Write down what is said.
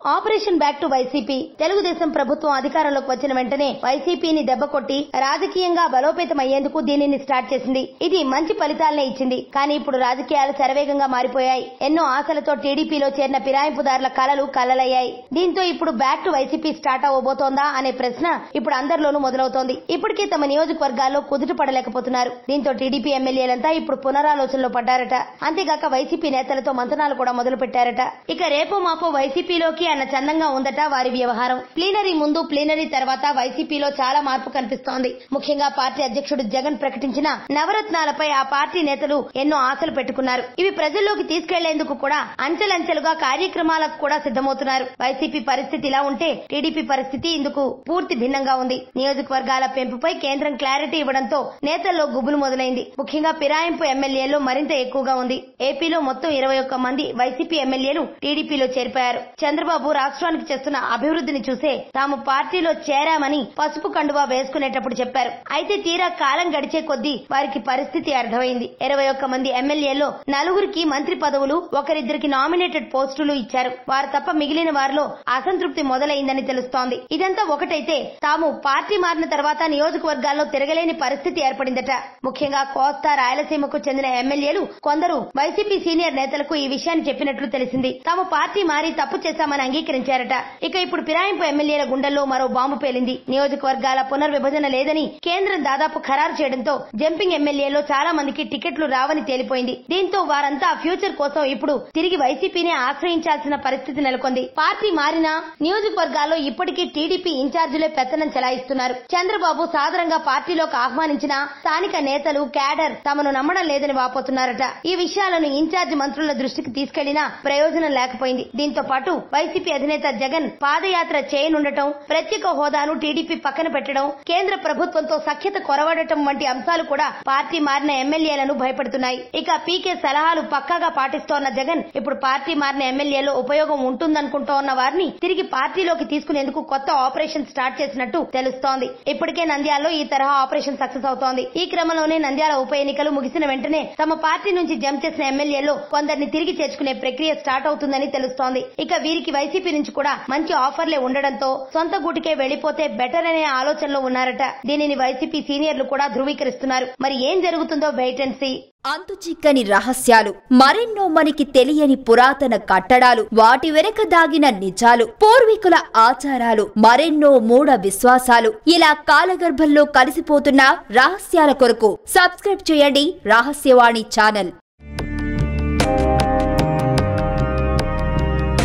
Operation back to YCP. Telugu Desam ప్రభుత్వం అధికారంలోకి వచ్చిన వెంటనే వైసీపీని దెబ్బకొట్టి రాజకీయంగా బలోపేతమయ్యేందుకు దీనిని స్టార్ట్ చేసింది. ఇది మంచి ఫలితాలనే ఇచ్చింది. కానీ ఇప్పుడు రాజకీయాలు శరవేగంగా మారిపోయాయి. ఎన్నో ఆశలతో టీడీపీలో చేరిన ఫిరాయింపుదారుల కలలు కల్లలయ్యాయి. దీంతో ఇప్పుడు బ్యాక్ టు వైసీపీ స్టార్ట్ అవబోతోందా అనే ప్రశ్న ఇప్పుడు అందరిలోనూ మొదలవుతోంది. ఇప్పటికే తమ నియోజకవర్గాల్లో కుదుట పడలేకపోతున్నారు. దీంతో టీడీపీ ఎమ్మెల్యేలంతా ఇప్పుడు పునరాలోచనలో పడ్డారట. అంతేగాక వైసీపీ నేతలతో మంతనాలు కూడా మొదలు పెట్టారట. ఇక రేపో మాపో వైసీపీలోకి అన్న చందంగా ఉందట వారి వ్యవహారం. ప్లీనరీ ముందు ప్లీనరీ తర్వాత వైసీపీలో చాలా మార్పు కనిపిస్తోంది. ముఖ్యంగా పార్టీ అధ్యక్షుడు జగన్ ప్రకటించిన నవరత్నాలపై ఆ పార్టీ నేతలు ఎన్నో ఆశలు పెట్టుకున్నారు. ఇవి ప్రజల్లోకి తీసుకెళ్లేందుకు కూడా అంచెలంచెలుగా కార్యక్రమాలకు కూడా సిద్దమవుతున్నారు. వైసీపీ పరిస్థితి ఇలా ఉంటే టీడీపీ పరిస్థితి ఇందుకు పూర్తి భిన్నంగా ఉంది. నియోజకవర్గాల పెంపుపై కేంద్రం క్లారిటీ ఇవ్వడంతో నేతల్లో గుబులు మొదలైంది. ముఖ్యంగా ఫిరాయింపు ఎమ్మెల్యేలు మరింత ఎక్కువగా ఉంది. ఏపీలో మొత్తం 21 మంది వైసీపీ ఎమ్మెల్యేలు టీడీపీలో చేరిపోయారు. చంద్రబాబు రాష్ట్రానికి చేస్తున్న అభివృద్ధిని చూసే తాము పార్టీలో చేరామని పసుపు కండువా వేసుకునేటప్పుడు చెప్పారు. అయితే తీరా కాలం గడిచే కొద్దీ వారికి పరిస్థితి అర్థమైంది. 21 మంది ఎమ్మెల్యేల్లో 4కి మంత్రి పదవులు, ఒకరిద్దరికి నామినేటెడ్ పోస్టులు ఇచ్చారు. వారు తప్ప మిగిలిన వారిలో అసంతృప్తి మొదలైందని తెలుస్తోంది. ఇదంతా ఒకటైతే తాము పార్టీ మారిన తర్వాత నియోజకవర్గాల్లో తిరగలేని పరిస్థితి ఏర్పడిందట. ముఖ్యంగా కోస్తా రాయలసీమకు చెందిన ఎమ్మెల్యేలు కొందరు వైసీపీ సీనియర్ నేతలకు ఈ విషయాన్ని చెప్పినట్లు తెలిసింది. తాము పార్టీ మారి తప్పు చేశామని అంగీకరించారట. ఇక ఇప్పుడు ఫిరాయింపు ఎమ్మెల్యేల గుండెల్లో మరో బాంబు పేలింది. నియోజకవర్గాల పునర్విభజన లేదని కేంద్రం దాదాపు ఖరారు చేయడంతో జంపింగ్ ఎమ్మెల్యేలో చాలా మందికి టికెట్లు రావని తేలిపోయింది. దీంతో వారంతా ఫ్యూచర్ కోసం ఇప్పుడు తిరిగి వైసీపీని ఆశ్రయించాల్సిన పరిస్థితి నెలకొంది. పార్టీ మారినా నియోజకవర్గాల్లో ఇప్పటికీ టీడీపీ ఇన్ఛార్జీలే పెత్తనం చెలాయిస్తున్నారు. చంద్రబాబు సాదరంగా పార్టీలోకి ఆహ్వానించినా స్థానిక నేతలు క్యాడర్ తమను నమ్మడం లేదని వాపోతున్నారట. ఈ విషయాలను ఇన్ఛార్జి మంత్రుల దృష్టికి తీసుకెళ్లినా ప్రయోజనం లేకపోయింది. దీంతో పాటు వైసీపీ అధినేత జగన్ పాదయాత్ర చేయనుండటం, ప్రత్యేక హోదాను టీడీపీ పక్కన పెట్టడం, కేంద్ర ప్రభుత్వంతో సఖ్యత కొరవడటం వంటి అంశాలు కూడా పార్టీ మారిన ఎమ్మెల్యేలను భయపెడుతున్నాయి. ఇక పీకే సలహాలు పక్కాగా పాటిస్తోన్న జగన్ ఇప్పుడు పార్టీ మారిన ఎమ్మెల్యేలో ఉపయోగం ఉంటుందనుకుంటోన్న వారిని తిరిగి పార్టీలోకి తీసుకునేందుకు కొత్త ఆపరేషన్ స్టార్ట్ చేసినట్టు తెలుస్తోంది. ఇప్పటికే నంద్యాలలో ఈ తరహా ఆపరేషన్ సక్సెస్ అవుతోంది. ఈ క్రమంలోనే నంద్యాల ఉప ఎన్నికలు ముగిసిన వెంటనే తమ పార్టీ నుంచి జంప్ చేసిన ఎమ్మెల్యేలో కొందరిని తిరిగి చేర్చుకునే ప్రక్రియ స్టార్ట్ అవుతుందని తెలుస్తోంది. ఇక వీరికి వైసీపీ నుంచి కూడా మంచి ఆఫర్లే ఉండడంతో సొంత గూటికే వెళ్లిపోతే బెటర్ అనే ఆలోచనలో ఉన్నారట. దీనిని వైసీపీ సీనియర్లు కూడా ధృవీకరిస్తున్నారు. మరి ఏం జరుగుతుందో వెయిట్ అండ్ సీ. అంతుచిక్కని రహస్యాలు, మరెన్నో మనకి తెలియని పురాతన కట్టడాలు, వాటి వెనక దాగిన నిజాలు, పూర్వీకుల ఆచారాలు, మరెన్నో మూఢ విశ్వాసాలు, ఇలా కాలగర్భంలో కలిసిపోతున్న రహస్యాల కొరకు సబ్స్క్రైబ్ చేయండి రహస్యవాణి ఛానల్.